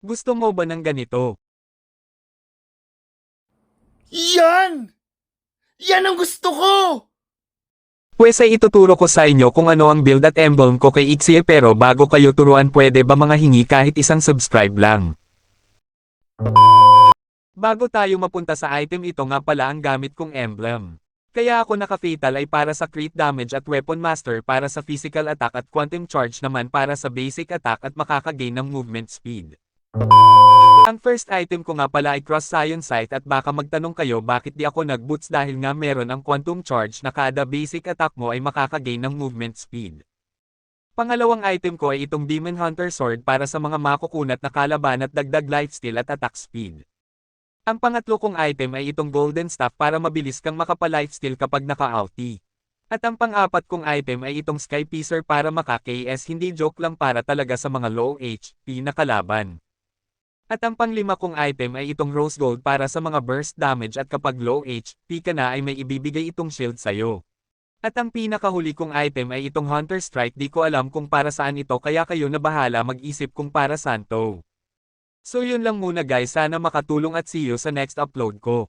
Gusto mo ba ng ganito? Yan! Yan ang gusto ko! Pwes ay ituturo ko sa inyo kung ano ang build at emblem ko kay Ixie pero bago kayo turuan pwede ba mga hingi kahit isang subscribe lang. Bago tayo mapunta sa item ito nga pala ang gamit kong emblem. Kaya ako naka-fatal ay para sa crit damage at weapon master para sa physical attack at quantum charge naman para sa basic attack at makakagain ng movement speed. Ang first item ko nga pala ay Cross Scion Sight at baka magtanong kayo bakit di ako nag-boots dahil nga meron ang quantum charge na kada basic attack mo ay makakagain ng movement speed. Pangalawang item ko ay itong Demon Hunter Sword para sa mga makukunat na kalaban at dagdag lifesteal at attack speed. Ang pangatlo kong item ay itong Golden Staff para mabilis kang makapa-lifesteal kapag naka-ulti. At ang pang-apat kong item ay itong Sky Piercer para maka-KS hindi joke lang para talaga sa mga low HP na kalaban. At ang panglima kong item ay itong Rose Gold para sa mga burst damage at kapag low HP ka na ay may ibibigay itong shield sa'yo. At ang pinakahuli kong item ay itong Hunter Strike di ko alam kung para saan ito kaya kayo na bahala mag-isip kung para saan to. So yun lang muna guys sana makatulong at see you sa next upload ko.